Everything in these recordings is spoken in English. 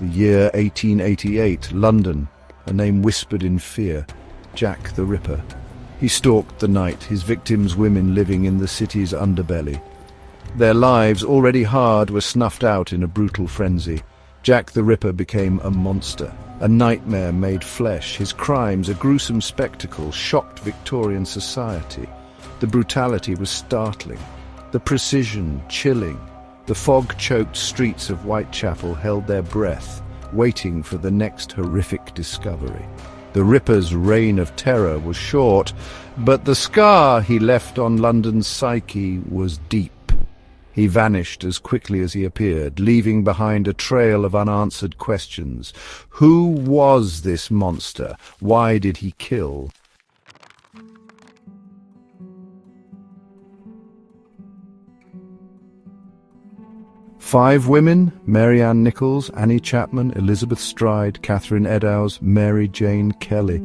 The year 1888, London, a name whispered in fear, Jack the Ripper. He stalked the night, his victims women living in the city's underbelly. Their lives, already hard, were snuffed out in a brutal frenzy. Jack the Ripper became a monster, a nightmare made flesh. His crimes, a gruesome spectacle, shocked Victorian society. The brutality was startling, the precision chilling. The fog-choked streets of Whitechapel held their breath, waiting for the next horrific discovery. The Ripper's reign of terror was short, but the scar he left on London's psyche was deep. He vanished as quickly as he appeared, leaving behind a trail of unanswered questions. Who was this monster? Why did he kill? Five women: Mary Ann Nichols, Annie Chapman, Elizabeth Stride, Catherine Eddowes, Mary Jane Kelly.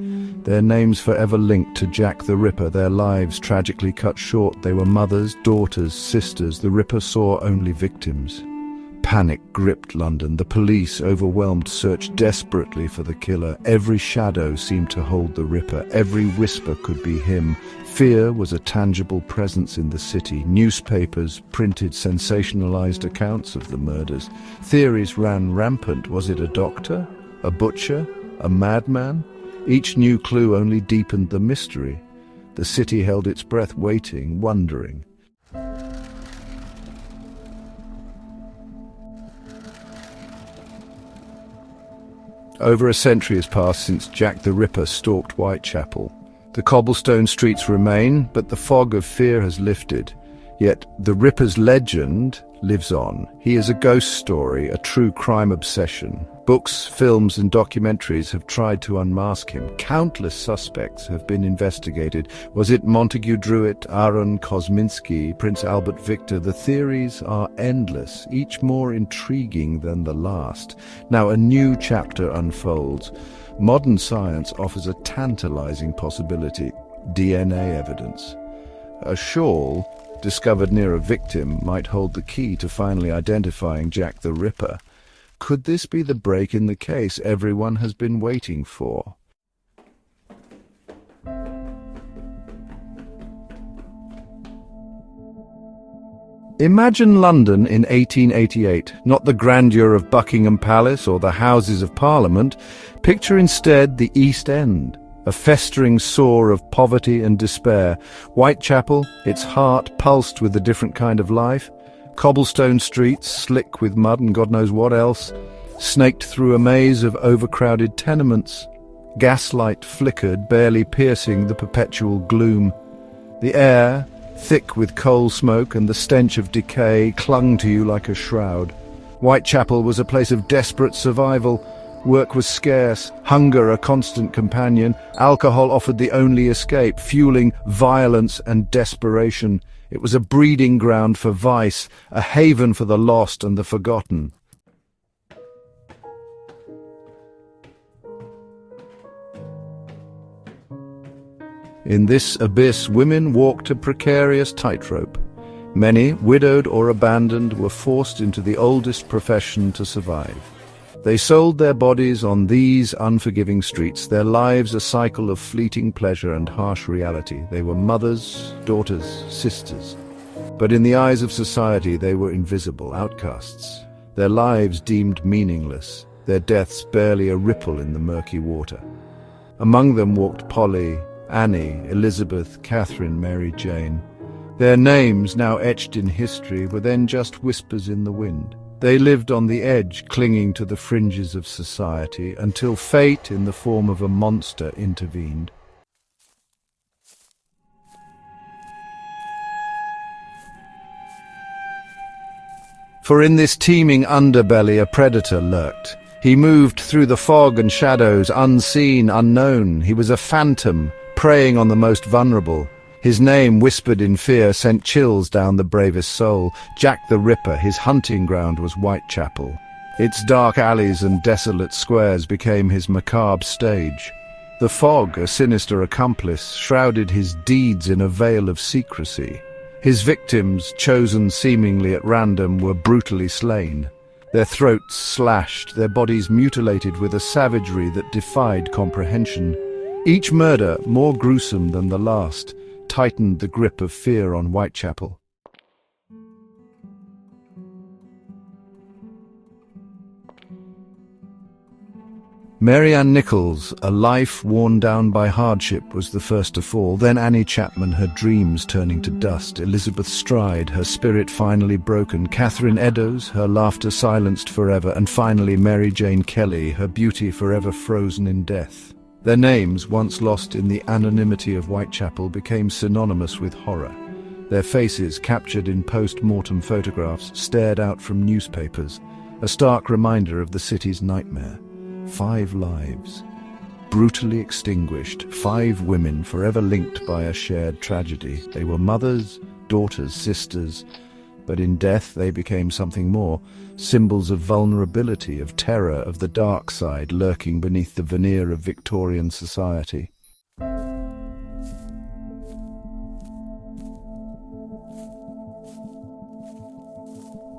Their names forever linked to Jack the Ripper, their lives tragically cut short. They were mothers, daughters, sisters. The Ripper saw only victims. Panic gripped London. The police, overwhelmed, searched desperately for the killer. Every shadow seemed to hold the Ripper. Every whisper could be him. Fear was a tangible presence in the city. Newspapers printed sensationalized accounts of the murders. Theories ran rampant. Was it a doctor? A butcher? A madman? Each new clue only deepened the mystery. The city held its breath, waiting, wondering. Over a century has passed since Jack the Ripper stalked Whitechapel. The cobblestone streets remain, but the fog of fear has lifted. Yet the Ripper's legend lives on. He is a ghost story, a true crime obsession. Books, films and documentaries have tried to unmask him. Countless suspects have been investigated. Was it Montague Druitt, Aaron Kosminski, Prince Albert Victor? The theories are endless, each more intriguing than the last. Now a new chapter unfolds. Modern science offers a tantalizing possibility: DNA evidence. A shawl discovered near a victim might hold the key to finally identifying Jack the Ripper. Could this be the break in the case everyone has been waiting for? Imagine London in 1888, not the grandeur of Buckingham Palace or the Houses of Parliament. Picture instead the East End, a festering sore of poverty and despair. Whitechapel, its heart pulsed with a different kind of life. Cobblestone streets, slick with mud and God knows what else, snaked through a maze of overcrowded tenements. Gaslight flickered, barely piercing the perpetual gloom. The air, thick with coal smoke and the stench of decay, clung to you like a shroud. Whitechapel was a place of desperate survival. Work was scarce, hunger a constant companion. Alcohol offered the only escape, fueling violence and desperation. It was a breeding ground for vice, a haven for the lost and the forgotten. In this abyss, women walked a precarious tightrope. Many, widowed or abandoned, were forced into the oldest profession to survive. They sold their bodies on these unforgiving streets, their lives a cycle of fleeting pleasure and harsh reality. They were mothers, daughters, sisters. But in the eyes of society, they were invisible, outcasts. Their lives deemed meaningless, their deaths barely a ripple in the murky water. Among them walked Polly, Annie, Elizabeth, Catherine, Mary Jane. Their names, now etched in history, were then just whispers in the wind. They lived on the edge, clinging to the fringes of society, until fate, in the form of a monster, intervened. For in this teeming underbelly a predator lurked. He moved through the fog and shadows, unseen, unknown. He was a phantom, preying on the most vulnerable. His name, whispered in fear, sent chills down the bravest soul. Jack the Ripper, his hunting ground was Whitechapel. Its dark alleys and desolate squares became his macabre stage. The fog, a sinister accomplice, shrouded his deeds in a veil of secrecy. His victims, chosen seemingly at random, were brutally slain. their throats slashed, their bodies mutilated with a savagery that defied comprehension. Each murder, more gruesome than the last, tightened the grip of fear on Whitechapel. Mary Ann Nichols, a life worn down by hardship, was the first to fall. Then Annie Chapman, her dreams turning to dust. Elizabeth Stride, her spirit finally broken. Catherine Eddowes, her laughter silenced forever. And finally Mary Jane Kelly, her beauty forever frozen in death. Their names, once lost in the anonymity of Whitechapel, became synonymous with horror. Their faces, captured in post-mortem photographs, stared out from newspapers, a stark reminder of the city's nightmare. 5 lives, brutally extinguished, 5 women forever linked by a shared tragedy. They were mothers, daughters, sisters, but in death they became something more, symbols of vulnerability, of terror, of the dark side lurking beneath the veneer of Victorian society.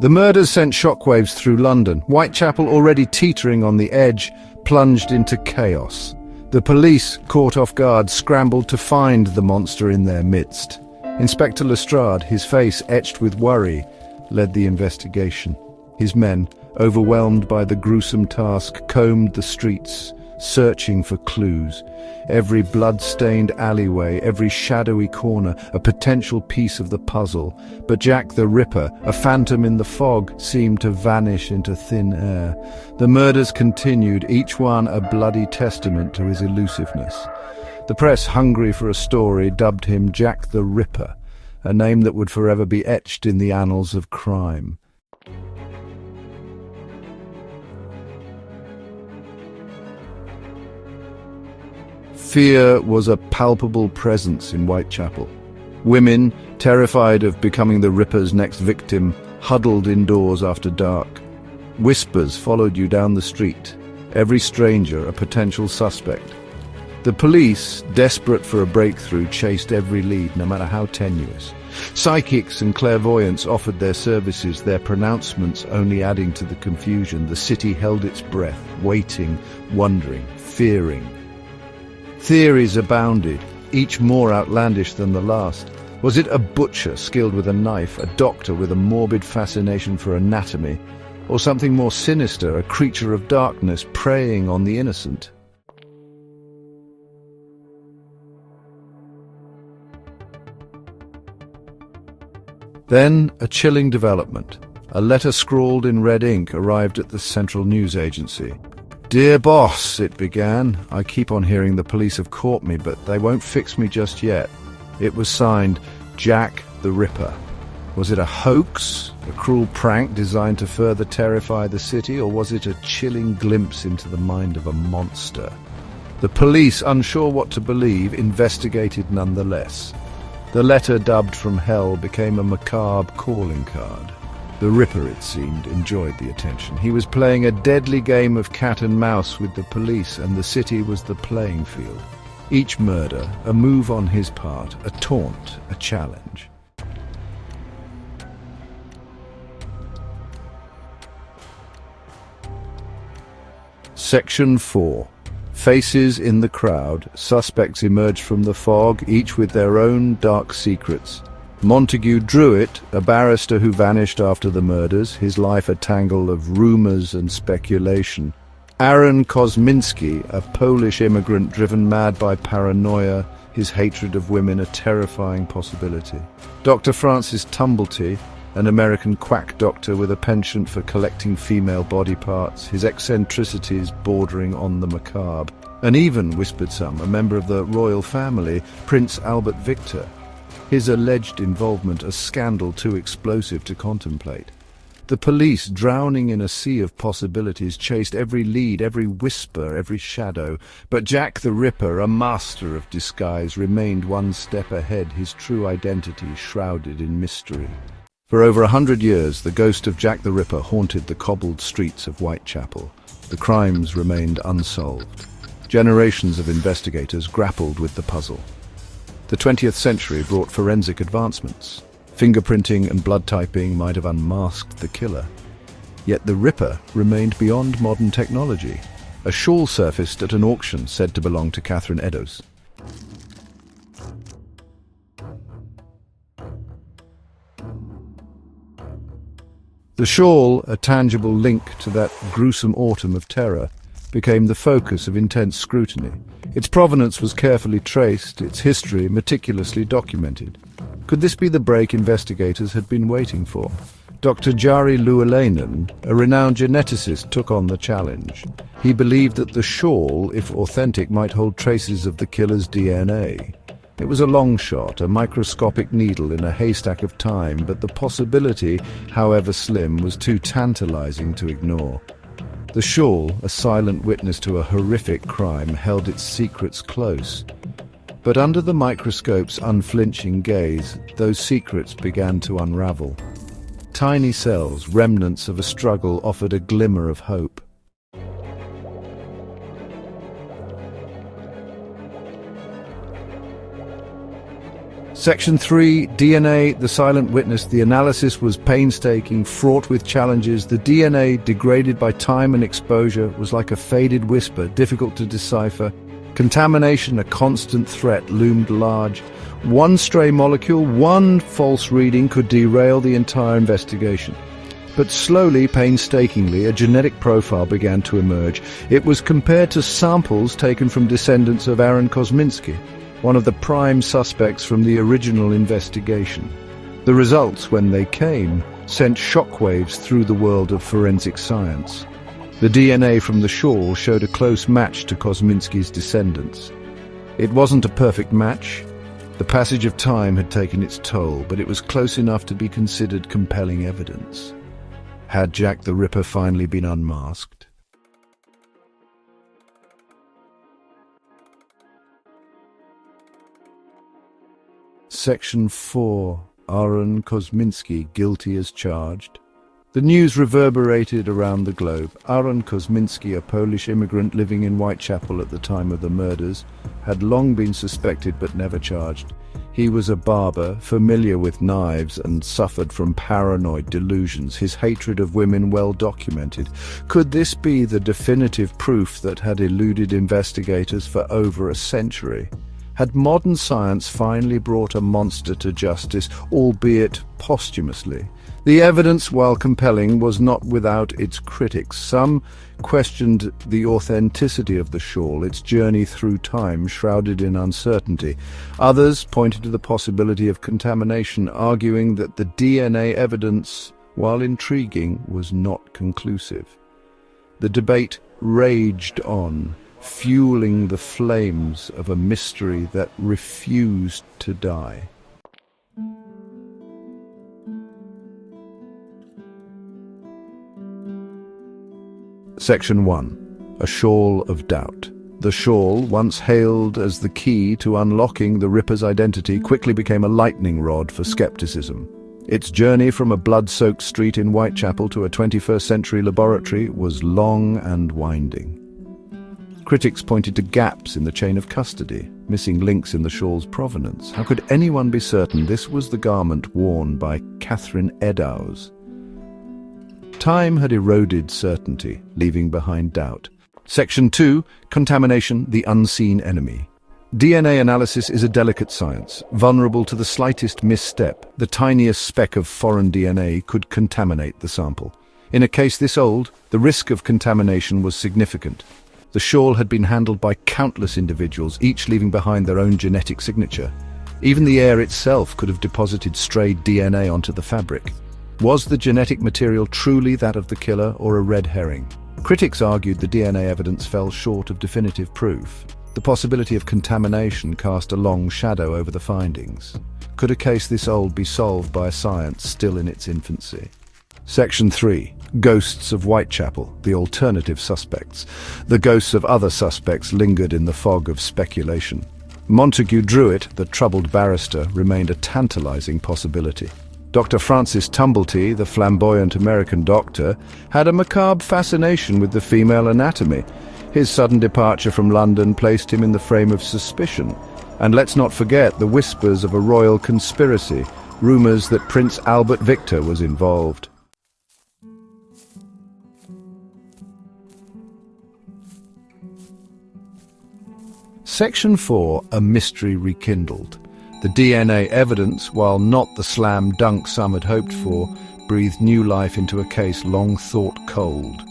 The murders sent shockwaves through London. Whitechapel, already teetering on the edge, plunged into chaos. The police, caught off guard, scrambled to find the monster in their midst. Inspector Lestrade, his face etched with worry, led the investigation. His men, overwhelmed by the gruesome task, combed the streets, searching for clues. Every blood-stained alleyway, every shadowy corner, a potential piece of the puzzle. But Jack the Ripper, a phantom in the fog, seemed to vanish into thin air. The murders continued, each one a bloody testament to his elusiveness. The press, hungry for a story, dubbed him Jack the Ripper, a name that would forever be etched in the annals of crime. Fear was a palpable presence in Whitechapel. Women, terrified of becoming the Ripper's next victim, huddled indoors after dark. Whispers followed you down the street, every stranger a potential suspect. The police, desperate for a breakthrough, chased every lead, no matter how tenuous. Psychics and clairvoyants offered their services, their pronouncements only adding to the confusion. The city held its breath, waiting, wondering, fearing. Theories abounded, each more outlandish than the last. Was it a butcher skilled with a knife, a doctor with a morbid fascination for anatomy, or something more sinister, a creature of darkness preying on the innocent? Then a chilling development. A letter scrawled in red ink arrived at the Central News Agency. "Dear boss," it began, "I keep on hearing the police have caught me, but they won't fix me just yet." It was signed Jack the Ripper. Was it a hoax, a cruel prank designed to further terrify the city, or was it a chilling glimpse into the mind of a monster? The police, unsure what to believe, investigated nonetheless. The letter, dubbed from hell, became a macabre calling card. The Ripper, it seemed, enjoyed the attention. He was playing a deadly game of cat and mouse with the police, and the city was the playing field. Each murder, a move on his part, a taunt, a challenge. Section 4. Faces in the crowd. Suspects emerged from the fog, each with their own dark secrets. Montague Druitt, a barrister who vanished after the murders, his life a tangle of rumours and speculation. Aaron Kosminski, a Polish immigrant driven mad by paranoia, his hatred of women a terrifying possibility. Dr. Francis Tumblety, an American quack doctor with a penchant for collecting female body parts, his eccentricities bordering on the macabre. And even, whispered some, a member of the royal family, Prince Albert Victor. His alleged involvement a scandal too explosive to contemplate. The police, drowning in a sea of possibilities, chased every lead, every whisper, every shadow. But Jack the Ripper, a master of disguise, remained one step ahead, his true identity shrouded in mystery. For over 100 years, the ghost of Jack the Ripper haunted the cobbled streets of Whitechapel. The crimes remained unsolved. Generations of investigators grappled with the puzzle. The 20th century brought forensic advancements. Fingerprinting and blood typing might have unmasked the killer. Yet the Ripper remained beyond modern technology. A shawl surfaced at an auction said to belong to Catherine Eddowes. The shawl, a tangible link to that gruesome autumn of terror, became the focus of intense scrutiny. Its provenance was carefully traced, its history meticulously documented. Could this be the break investigators had been waiting for? Dr. Jari Luolainen, a renowned geneticist, took on the challenge. He believed that the shawl, if authentic, might hold traces of the killer's DNA. It was a long shot, a microscopic needle in a haystack of time, but the possibility, however slim, was too tantalizing to ignore. The shawl, a silent witness to a horrific crime, held its secrets close. But under the microscope's unflinching gaze, those secrets began to unravel. Tiny cells, remnants of a struggle, offered a glimmer of hope. Section 3, DNA, the silent witness. The analysis was painstaking, fraught with challenges. The DNA, degraded by time and exposure, was like a faded whisper, difficult to decipher. Contamination, a constant threat, loomed large. One stray molecule, one false reading could derail the entire investigation. But slowly, painstakingly, a genetic profile began to emerge. It was compared to samples taken from descendants of Aaron Kosminski, one of the prime suspects from the original investigation. The results, when they came, sent shockwaves through the world of forensic science. The DNA from the shawl showed a close match to Kosminski's descendants. It wasn't a perfect match. The passage of time had taken its toll, but it was close enough to be considered compelling evidence. Had Jack the Ripper finally been unmasked? Section 4. Aaron Kosminski, guilty as charged. The news reverberated around the globe. Aaron Kosminski, a Polish immigrant living in Whitechapel at the time of the murders, had long been suspected but never charged. He was a barber, familiar with knives, and suffered from paranoid delusions, his hatred of women well documented. Could this be the definitive proof that had eluded investigators for over a century? Had modern science finally brought a monster to justice, albeit posthumously? The evidence, while compelling, was not without its critics. Some questioned the authenticity of the shawl, its journey through time shrouded in uncertainty. Others pointed to the possibility of contamination, arguing that the DNA evidence, while intriguing, was not conclusive. The debate raged on, fueling the flames of a mystery that refused to die. Section 1. A shawl of doubt. The shawl, once hailed as the key to unlocking the Ripper's identity, quickly became a lightning rod for skepticism. Its journey from a blood-soaked street in Whitechapel to a 21st-century laboratory was long and winding. Critics pointed to gaps in the chain of custody, missing links in the shawl's provenance. How could anyone be certain this was the garment worn by Catherine Eddowes? Time had eroded certainty, leaving behind doubt. Section 2. Contamination, the unseen enemy. DNA analysis is a delicate science, vulnerable to the slightest misstep. The tiniest speck of foreign DNA could contaminate the sample. In a case this old, the risk of contamination was significant. The shawl had been handled by countless individuals, each leaving behind their own genetic signature. Even the air itself could have deposited strayed DNA onto the fabric. Was the genetic material truly that of the killer, or a red herring? Critics argued the DNA evidence fell short of definitive proof. The possibility of contamination cast a long shadow over the findings. Could a case this old be solved by a science still in its infancy? Section 3. Ghosts of Whitechapel, the alternative suspects. The ghosts of other suspects lingered in the fog of speculation. Montague Druitt, the troubled barrister, remained a tantalizing possibility. Dr. Francis Tumblety, the flamboyant American doctor, had a macabre fascination with the female anatomy. His sudden departure from London placed him in the frame of suspicion. And let's not forget the whispers of a royal conspiracy, rumors that Prince Albert Victor was involved. Section 4, a mystery rekindled. The DNA evidence, while not the slam dunk some had hoped for, breathed new life into a case long thought cold.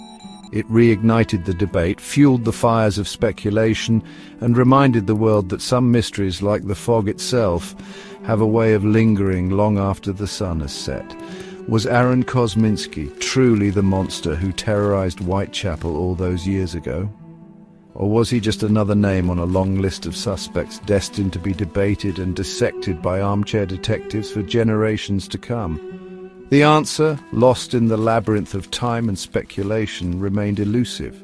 It reignited the debate, fueled the fires of speculation, and reminded the world that some mysteries, like the fog itself, have a way of lingering long after the sun has set. Was Aaron Kosminski truly the monster who terrorized Whitechapel all those years ago? Or was he just another name on a long list of suspects destined to be debated and dissected by armchair detectives for generations to come? The answer, lost in the labyrinth of time and speculation, remained elusive.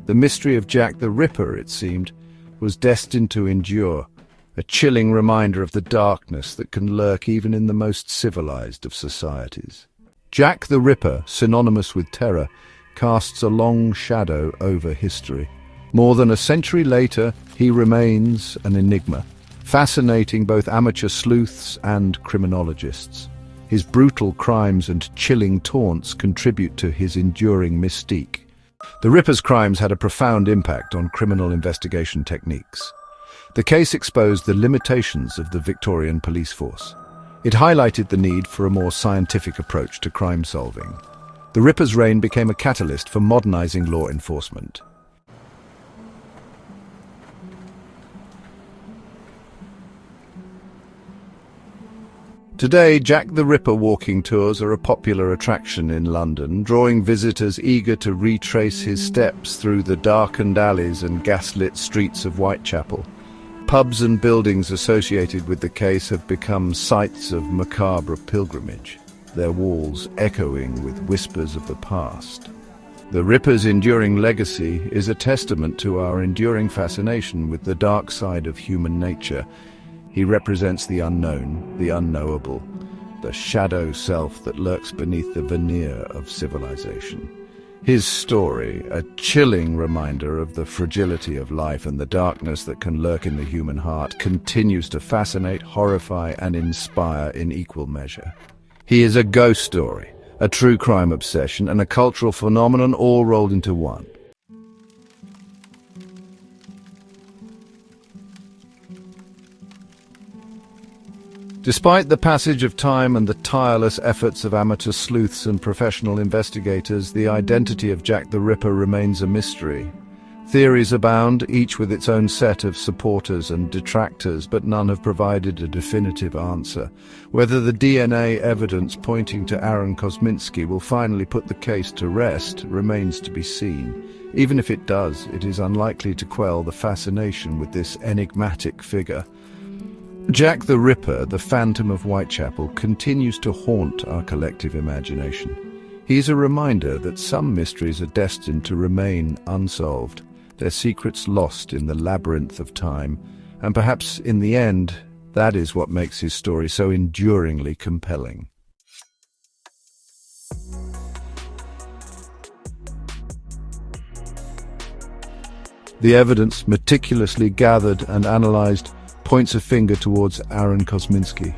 The mystery of Jack the Ripper, it seemed, was destined to endure, a chilling reminder of the darkness that can lurk even in the most civilized of societies. Jack the Ripper, synonymous with terror, casts a long shadow over history. More than a century later, he remains an enigma, fascinating both amateur sleuths and criminologists. His brutal crimes and chilling taunts contribute to his enduring mystique. The Ripper's crimes had a profound impact on criminal investigation techniques. The case exposed the limitations of the Victorian police force. It highlighted the need for a more scientific approach to crime solving. The Ripper's reign became a catalyst for modernizing law enforcement. Today, Jack the Ripper walking tours are a popular attraction in London, drawing visitors eager to retrace his steps through the darkened alleys and gaslit streets of Whitechapel. Pubs and buildings associated with the case have become sites of macabre pilgrimage, their walls echoing with whispers of the past. The Ripper's enduring legacy is a testament to our enduring fascination with the dark side of human nature. He represents the unknown, the unknowable, the shadow self that lurks beneath the veneer of civilization. His story, a chilling reminder of the fragility of life and the darkness that can lurk in the human heart, continues to fascinate, horrify, and inspire in equal measure. He is a ghost story, a true crime obsession, and a cultural phenomenon all rolled into one. Despite the passage of time and the tireless efforts of amateur sleuths and professional investigators, the identity of Jack the Ripper remains a mystery. Theories abound, each with its own set of supporters and detractors, but none have provided a definitive answer. Whether the DNA evidence pointing to Aaron Kosminski will finally put the case to rest remains to be seen. Even if it does, it is unlikely to quell the fascination with this enigmatic figure. Jack the Ripper, the Phantom of Whitechapel, continues to haunt our collective imagination. He's a reminder that some mysteries are destined to remain unsolved, their secrets lost in the labyrinth of time, and perhaps in the end, that is what makes his story so enduringly compelling. The evidence, meticulously gathered and analyzed, points a finger towards Aaron Kosminski.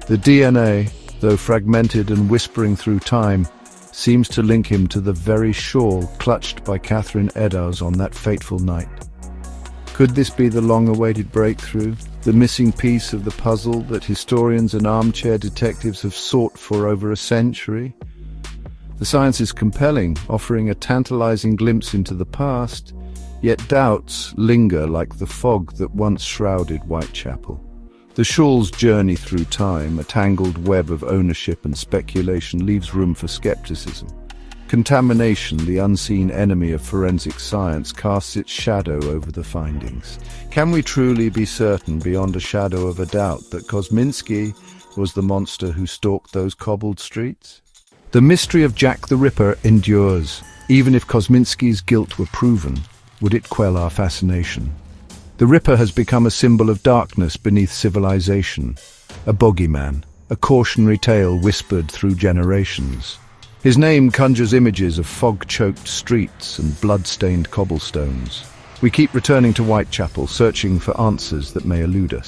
The DNA, though fragmented and whispering through time, seems to link him to the very shawl clutched by Catherine Eddowes on that fateful night. Could this be the long-awaited breakthrough, the missing piece of the puzzle that historians and armchair detectives have sought for over a century? The science is compelling, offering a tantalizing glimpse into the past, yet doubts linger like the fog that once shrouded Whitechapel. The shawl's journey through time, a tangled web of ownership and speculation, leaves room for skepticism. Contamination, the unseen enemy of forensic science, casts its shadow over the findings. Can we truly be certain, beyond a shadow of a doubt, that Kosminski was the monster who stalked those cobbled streets? The mystery of Jack the Ripper endures. Even if Kosminski's guilt were proven, would it quell our fascination? The Ripper has become a symbol of darkness beneath civilization, a bogeyman, a cautionary tale whispered through generations. His name conjures images of fog-choked streets and blood-stained cobblestones. We keep returning to Whitechapel, searching for answers that may elude us.